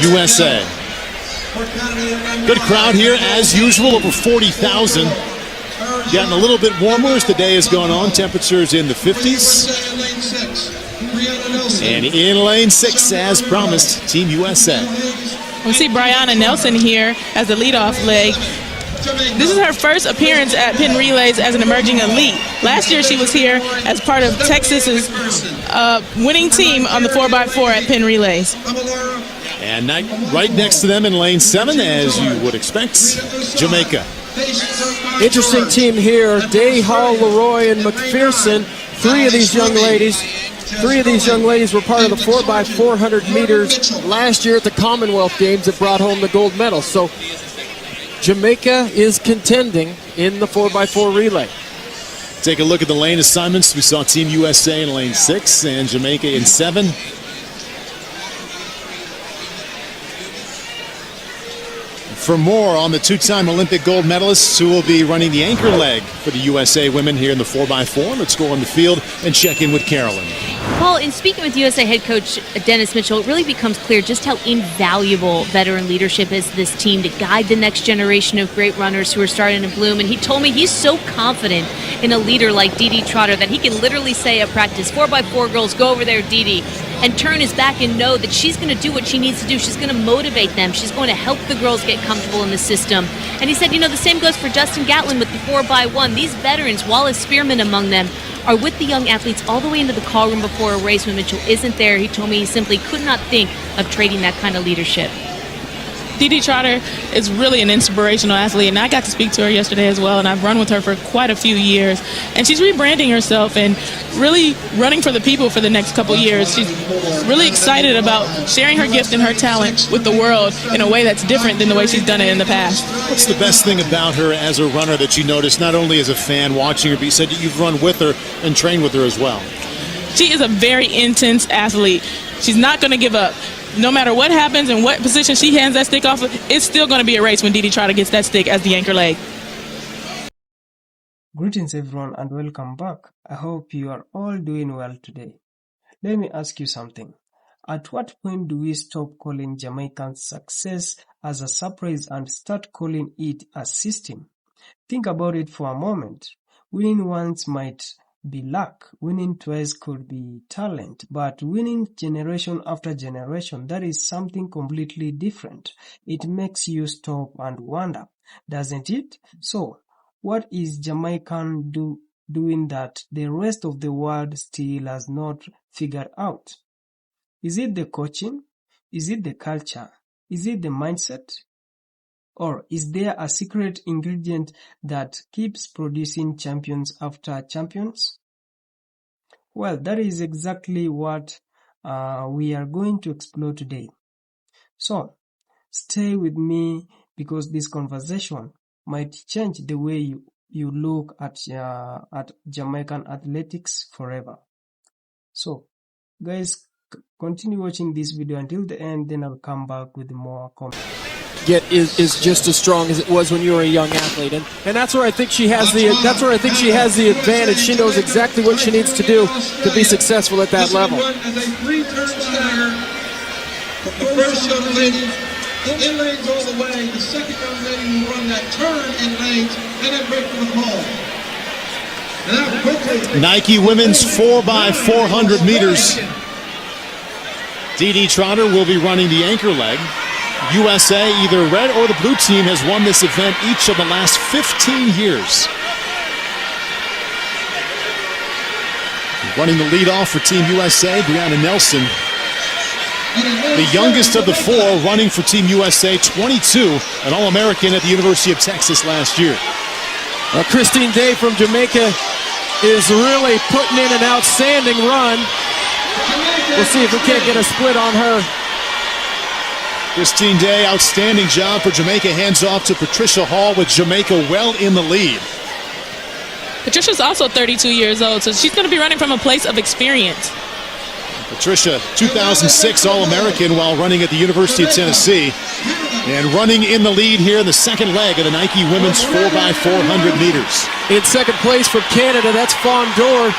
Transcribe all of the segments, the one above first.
USA. Good crowd here, as usual, over 40,000. Getting a little bit warmer as the day has gone on. Temperatures in the 50s. And in lane 6, as promised, Team USA. We see Brianna Nelson here as the leadoff leg. This is her first appearance at Penn Relays as an emerging elite. Last year she was here as part of Texas's winning team on the 4x4 at Penn Relays. And right next to them in lane 7, as you would expect, Jamaica. Interesting team here. Day, Hall, Leroy, and McPherson. Three of these young ladies were part of the 4x400 meters last year at the Commonwealth Games that brought home the gold medal. So Jamaica is contending in the 4x4 relay. Take a look at the lane assignments. We saw Team USA in lane 6 and Jamaica in 7. For more on the two-time Olympic gold medalists who will be running the anchor leg for the USA women here in the 4x4, let's go on the field and check in with Carolyn. Paul, in speaking with USA head coach Dennis Mitchell, it really becomes clear just how invaluable veteran leadership is to this team to guide the next generation of great runners who are starting to bloom. And he told me he's so confident in a leader like Dee Trotter that he can literally say at practice, 4x4 girls, go over there, Dee, and turn his back and know that she's going to do what she needs to do. She's going to motivate them. She's going to help the girls get comfortable in the system. And he said, you know, the same goes for Justin Gatlin with the 4x1. These veterans, Wallace Spearman among them, are with the young athletes all the way into the call room before a race when Mitchell isn't there. He told me he simply could not think of trading that kind of leadership. Dee Trotter is really an inspirational athlete, and I got to speak to her yesterday as well, and I've run with her for quite a few years. And she's rebranding herself and really running for the people for the next couple years. She's really excited about sharing her gift and her talent with the world in a way that's different than the way she's done it in the past. What's the best thing about her as a runner that you noticed, not only as a fan watching her, but you said that you've run with her and trained with her as well? She is a very intense athlete. She's not going to give up. No matter what happens and what position she hands that stick off of, it's still going to be a race when Dee Trotter gets that stick as the anchor leg. Greetings everyone and welcome back. I hope you are all doing well today. Let me ask you something. At what point do we stop calling Jamaican's success as a surprise and start calling it a system? Think about it for a moment. Winning once might be luck, winning twice could be talent, but winning generation after generation, that is something completely different. It makes you stop and wonder, doesn't it? So, what is Jamaican doing that the rest of the world still has not figured out? Is it the coaching? Is it the culture? Is it the mindset? Or is there a secret ingredient that keeps producing champions after champions? Well, that is exactly what we are going to explore today. So, stay with me because this conversation might change the way you look at Jamaican athletics forever. So, guys, continue watching this video until the end, then I'll come back with more comments. Is just as strong as it was when you were a young athlete, and that's where I think she has the advantage. She knows exactly what she needs to do to be successful at that level. The first young lady in lanes all the way. The second young lady will run that turn in lanes and then break for the ball. Nike women's 4x400 meters. Dee Trotter will be running the anchor leg. USA, either red or the blue team, has won this event each of the last 15 years. Running the lead off for Team USA, Brianna Nelson. The youngest of the four running for Team USA, 22, an All-American at the University of Texas last year. Christine Day from Jamaica is really putting in an outstanding run. We'll see if we can't get a split on her. Christine Day, outstanding job for Jamaica. Hands off to Patricia Hall with Jamaica well in the lead. Patricia's also 32 years old, so she's going to be running from a place of experience. Patricia, 2006 All-American while running at the University of Tennessee. And running in the lead here in the second leg of the Nike women's 4x400 meters. In second place from Canada, that's Fawn Dorr.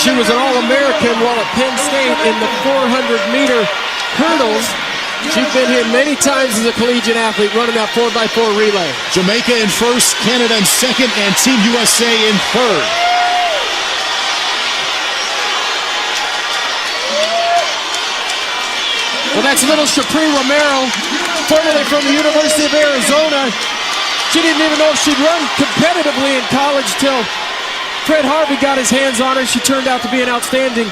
She was an All-American while at Penn State in the 400-meter hurdles. She's been here many times as a collegiate athlete running that 4x4 relay. Jamaica in first, Canada in second, and Team USA in third. Well, that's little Shapri Romero, formerly from the University of Arizona. She didn't even know if she'd run competitively in college till Fred Harvey got his hands on her. She turned out to be an outstanding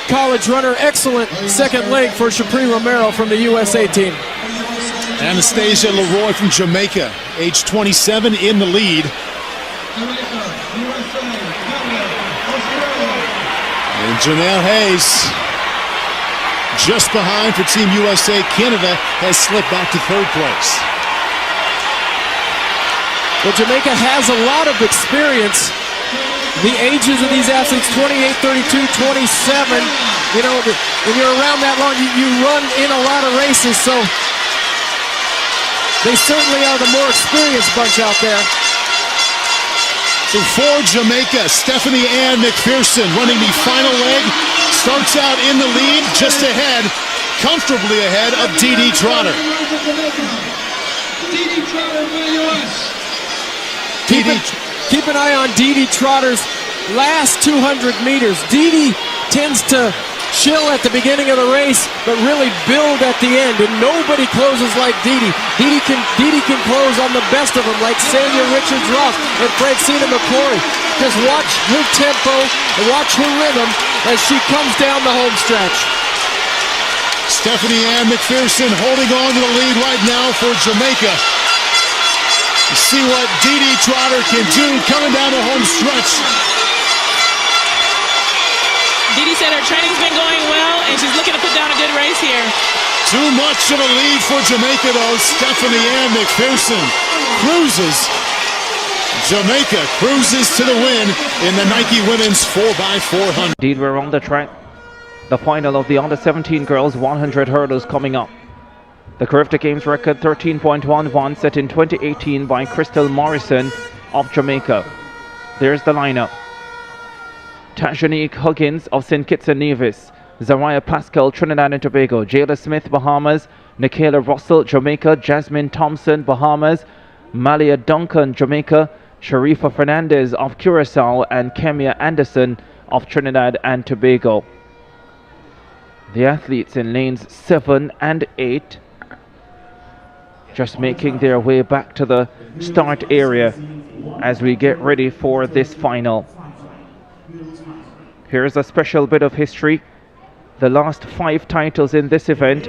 college runner. Excellent second leg for Shapri Romero from the USA team. Anastasia Leroy from Jamaica, age 27, in the lead. And Janelle Hayes just behind for Team USA. Canada has slipped back to third place. Well, Jamaica has a lot of experience. The ages of these athletes, 28, 32, 27. You know, when you're around that long, you run in a lot of races, so they certainly are the more experienced bunch out there. So for Jamaica, Stephanie Ann McPherson running the final leg. Starts out in the lead, just ahead, comfortably ahead of Dee Trotter. Dee Trotter for the U.S. Keep an eye on Dee Trotter's last 200 meters. Dee tends to chill at the beginning of the race, but really build at the end, and nobody closes like Dee. Dee can close on the best of them, like Sanya Richards-Ross and Francina McCrory. Just watch her tempo and watch her rhythm as she comes down the home stretch. Stephanie Ann McPherson holding on to the lead right now for Jamaica. See what Dee Trotter can do coming down the home stretch. Dee said her training's been going well, and she's looking to put down a good race here. Too much of a lead for Jamaica, though. Stephanie Ann McPherson cruises. Jamaica cruises to the win in the Nike Women's 4x400. Indeed, we're on the track. The final of the under-17 girls 100 hurdles coming up. The Carifta Games record 13.11 set in 2018 by Crystal Morrison of Jamaica. There's the lineup. Tajanique Huggins of St. Kitts and Nevis, Zariah Pascal, Trinidad and Tobago, Jayla Smith, Bahamas, Nikayla Russell, Jamaica, Jasmine Thompson, Bahamas, Malia Duncan, Jamaica, Sharifa Fernandez of Curacao, and Kemia Anderson of Trinidad and Tobago. The athletes in lanes 7 and 8 just making their way back to the start area as we get ready for this final. Here's a special bit of history. The last 5 titles in this event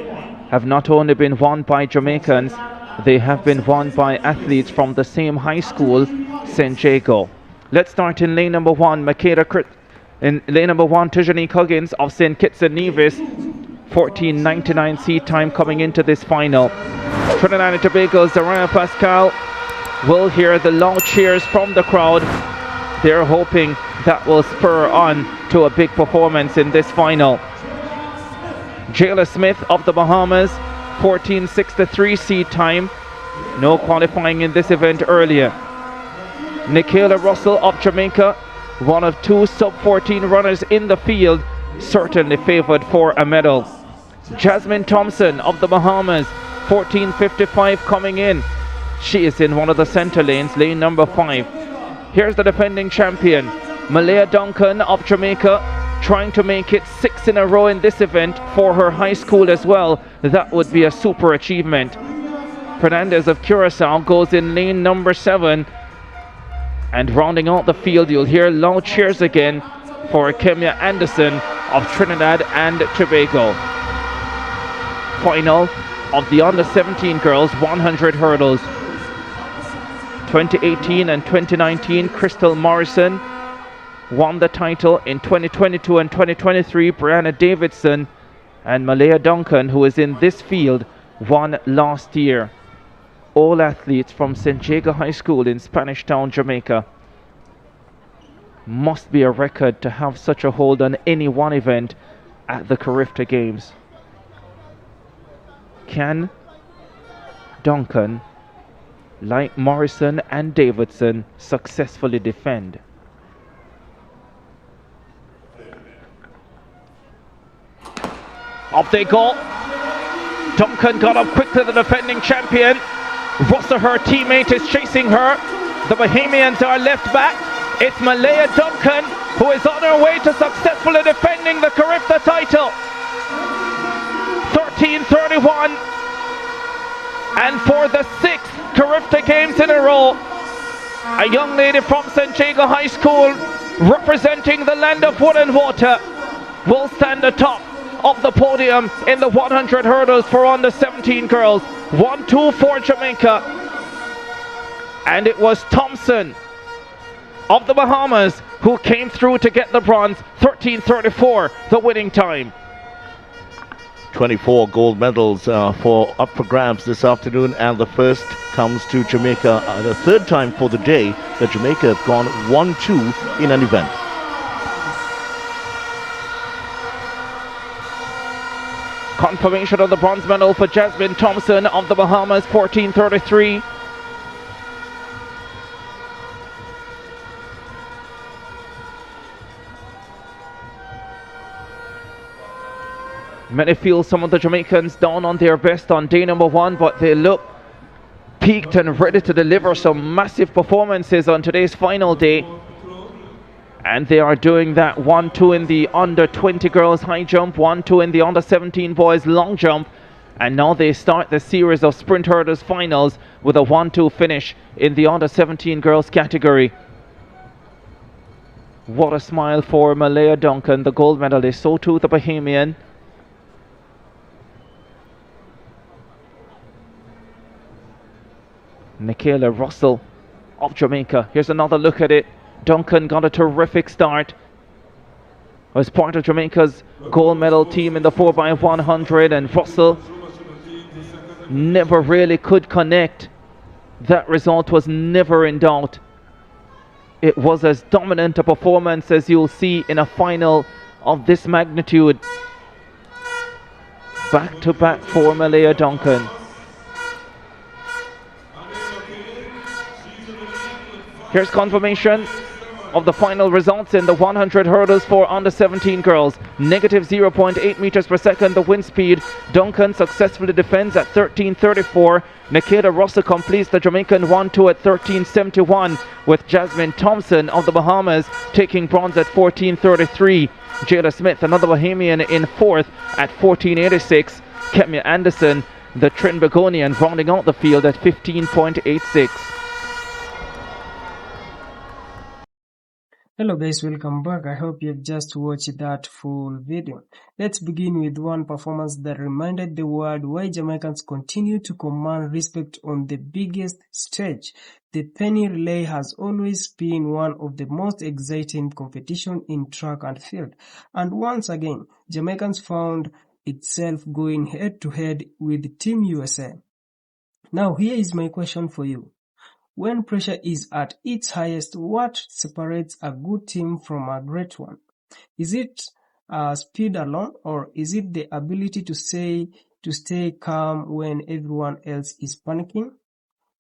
have not only been won by Jamaicans, they have been won by athletes from the same high school, St. Jago. Let's start in lane number 1. In lane number 1, Tajanique Huggins of St. Kitts and Nevis, 14:99 seat time coming into this final. Trinidad and Tobago, Zariah Pascal will hear the loud cheers from the crowd. They're hoping that will spur on to a big performance in this final. Jayla Smith of the Bahamas, 14:63 seat time. No qualifying in this event earlier. Nikayla Russell of Jamaica, one of 2 sub-14 runners in the field, certainly favored for a medal. Jasmine Thompson of the Bahamas, 14:55 coming in. She is in one of the center lanes, lane number 5. Here's the defending champion, Malia Duncan of Jamaica, trying to make it 6 in a row in this event for her high school as well. That would be a super achievement. Fernandez of Curacao goes in lane number 7. And rounding out the field, you'll hear loud cheers again for Kemia Anderson of Trinidad and Tobago. Final of the under-17 girls 100 hurdles. 2018 and 2019, Crystal Morrison won the title. In 2022 and 2023, Brianna Davidson and Malaya Duncan, who is in this field, won last year. All athletes from St. Jago High School in Spanish Town, Jamaica. Must be a record to have such a hold on any one event at the Carifta Games. Can Duncan, like Morrison and Davidson, successfully defend? Up they go. Duncan got up quickly, the defending champion. Russell, her teammate, is chasing her. The Bahamians are left back. It's Malaya Duncan who is on her way to successfully defending the Carifta title. 13:31. And for the 6th Carifta Games in a row, a young lady from St. Jago High School, representing the land of wood and water, will stand atop of the podium in the 100 hurdles for under 17 girls. 1-2 for Jamaica. And it was Thompson of the Bahamas who came through to get the bronze. 13:34, the winning time. 24 gold medals up for grabs this afternoon, and the first comes to Jamaica. The third time for the day that Jamaica have gone 1-2 in an event. Confirmation of the bronze medal for Jasmine Thompson of the Bahamas. 14:33. Many feel some of the Jamaicans down on their best on day number 1, but they look peaked and ready to deliver some massive performances on today's final day. And they are doing that. 1-2 in the under 20 girls high jump, 1-2 in the under 17 boys long jump, and now they start the series of sprint hurdles finals with a 1-2 finish in the under 17 girls category. What a smile for Malaya Duncan, the gold medalist. So too the Bahamian. Nicaila Russell of Jamaica. Here's another look at it. Duncan got a terrific start. Was part of Jamaica's gold medal team in the 4x100, and Russell never really could connect. That result was never in doubt. It was as dominant a performance as you'll see in a final of this magnitude. Back to back for Malaya Duncan. Here's confirmation of the final results in the 100 hurdles for under 17 girls. Negative 0.8 meters per second, the wind speed. Duncan successfully defends at 13:34. Nicaila Russell completes the Jamaican 1-2 at 13:71, with Jasmine Thompson of the Bahamas taking bronze at 14:33. Jayla Smith, another Bahamian, in 4th at 14:86. Kemia Anderson, the Trinbagonian, rounding out the field at 15.86. Hello guys, welcome back. I hope you've just watched that full video. Let's begin with one performance that reminded the world why Jamaicans continue to command respect on the biggest stage. The penny relay has always been one of the most exciting competitions in track and field. And once again, Jamaicans found itself going head to head with Team USA. Now here is my question for you. When pressure is at its highest, what separates a good team from a great one? Is it speed alone, or is it the ability to stay calm when everyone else is panicking?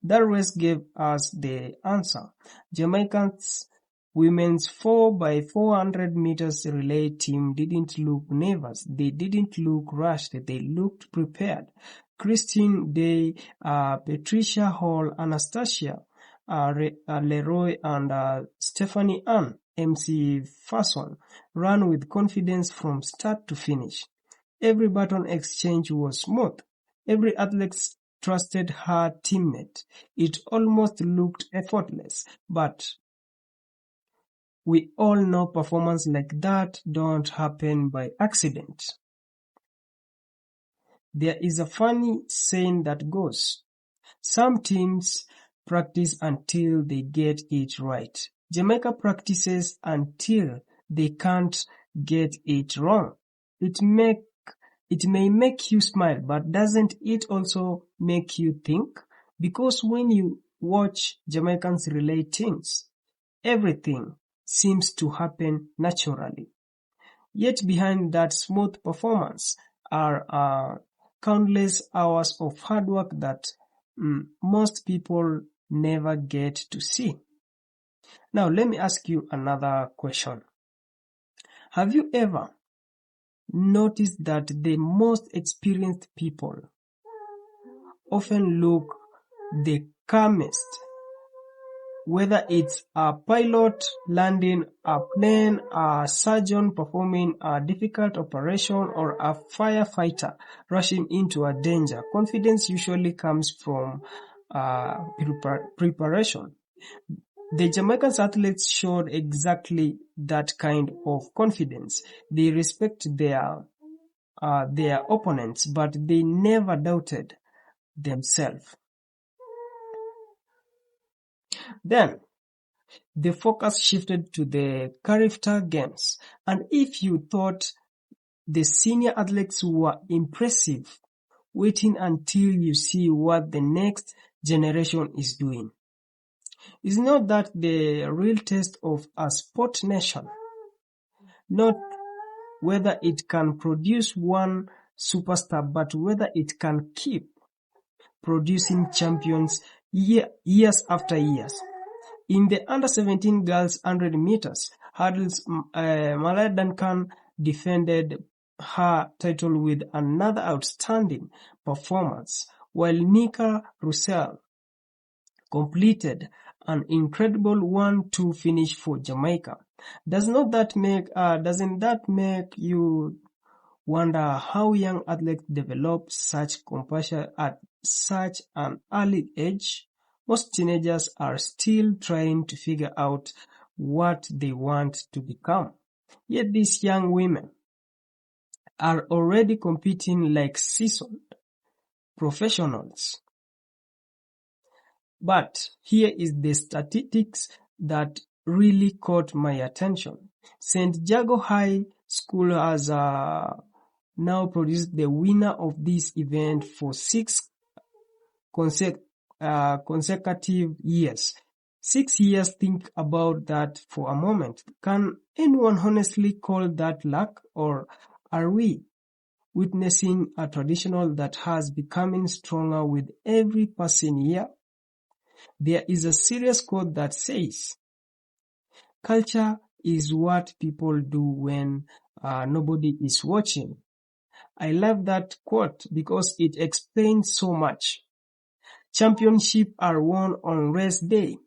That race gave us the answer. Jamaica's women's 4x400 meters relay team didn't look nervous. They didn't look rushed. They looked prepared. Christine Day, Patricia Hall, Anastasia Leroy, and Stephanie Ann MC Fason ran with confidence from start to finish. Every baton exchange was smooth. Every athlete trusted her teammate. It almost looked effortless, but we all know performance like that don't happen by accident. There is a funny saying that goes, some teams practice until they get it right. Jamaica practices until they can't get it wrong. It may make you smile, but doesn't it also make you think? Because when you watch Jamaicans relay things, everything seems to happen naturally. Yet behind that smooth performance are countless hours of hard work that most people never get to see. Now let me ask you another question. Have you ever noticed that the most experienced people often look the calmest. Whether it's a pilot landing a plane, a surgeon performing a difficult operation, or a firefighter rushing into a danger, confidence usually comes from preparation. The Jamaican athletes showed exactly that kind of confidence. They respect their opponents, but they never doubted themselves. Then, the focus shifted to the Carifta Games, and if you thought the senior athletes were impressive, waiting until you see what the next generation is doing. Is not that the real test of a sport nation? Not whether it can produce one superstar, but whether it can keep producing champions years after years. In the under-17 girls 100 meters hurdles, Malaya Duncan defended her title with another outstanding performance, while Nika Russell completed an incredible 1-2 finish for Jamaica. Doesn't that make you wonder how young athletes develop such compassion at such an early age? Most teenagers are still trying to figure out what they want to become. Yet these young women are already competing like seasoned professionals. But here is the statistics that really caught my attention. St. Jago High School has now produced the winner of this event for 6 consecutive years. 6 years, think about that for a moment. Can anyone honestly call that luck, or are we witnessing a tradition that has becoming stronger with every passing year? There is a serious quote that says, "Culture is what people do when nobody is watching." I love that quote because it explains so much. Championships are won on race day,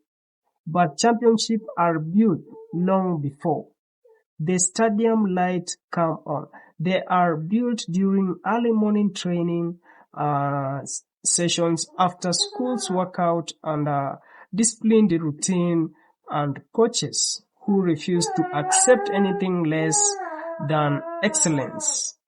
but championships are built long before the stadium lights come on. They are built during early morning training sessions, after school's workout, and disciplined routine, and coaches who refuse to accept anything less than excellence.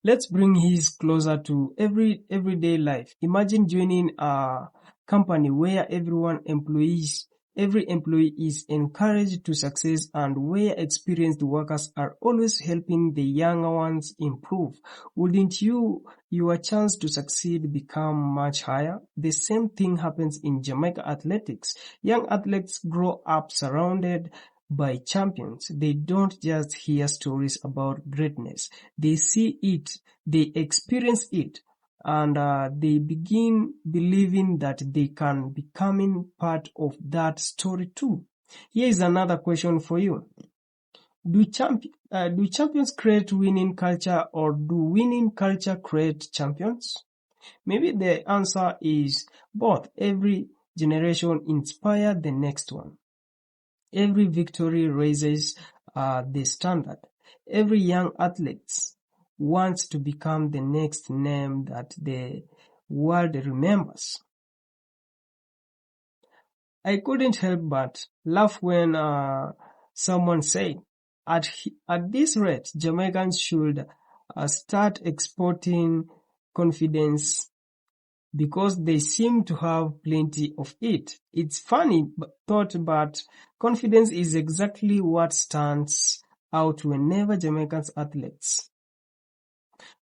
Let's bring his closer to everyday life. Imagine joining a company where every employee is encouraged to succeed, and where experienced workers are always helping the younger ones improve. Wouldn't your chance to succeed become much higher? The same thing happens in Jamaica athletics. Young athletes grow up surrounded by champions. They don't just hear stories about greatness. They see it, they experience it, and they begin believing that they can becoming part of that story too. Here is another question for you. Do champions create winning culture, or do winning culture create champions? Maybe the answer is both. Every generation inspires the next one. Every victory raises the standard. Every young athlete wants to become the next name that the world remembers. I couldn't help but laugh when someone said, at this rate, Jamaicans should start exporting confidence because they seem to have plenty of it. It's funny thought, but confidence is exactly what stands out whenever Jamaican athletes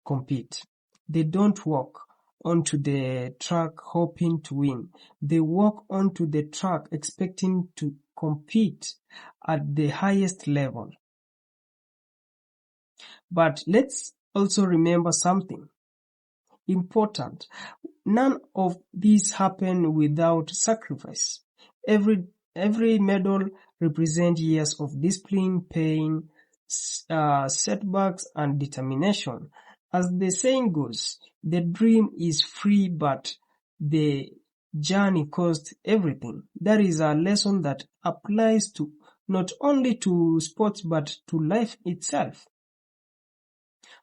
compete. They don't walk onto the track hoping to win. They walk onto the track expecting to compete at the highest level. But let's also remember something important. None of this happened without sacrifice. Every medal represents years of discipline, pain, setbacks, and determination. As the saying goes, the dream is free, but the journey costs everything. That is a lesson that applies to not only to sports but to life itself.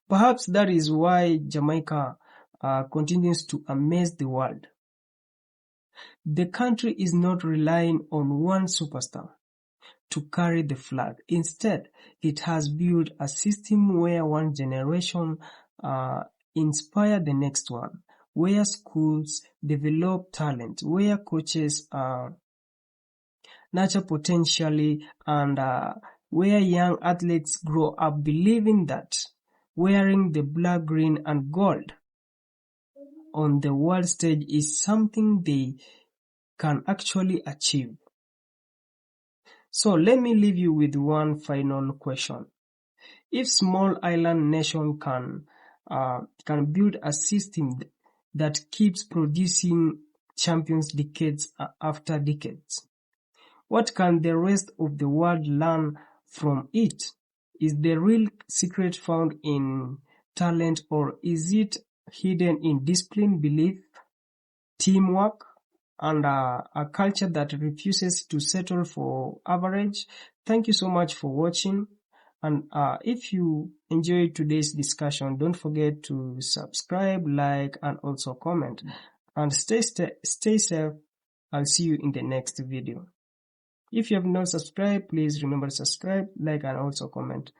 Perhaps that is why Jamaica continues to amaze the world. The country is not relying on one superstar to carry the flag. Instead, it has built a system where one generation inspire the next one, where schools develop talent, where coaches nurture potentially, and where young athletes grow up believing that wearing the black, green, and gold on the world stage is something they can actually achieve. So let me leave you with one final question. If small island nation can build a system that keeps producing champions decades after decades, what can the rest of the world learn from it? Is the real secret found in talent, or is it hidden in discipline, belief, teamwork, and a culture that refuses to settle for average? Thank you so much for watching. And if you enjoyed today's discussion, don't forget to subscribe, like, and also comment. And stay safe. I'll see you in the next video. If you have not subscribed, please remember to subscribe, like, and also comment.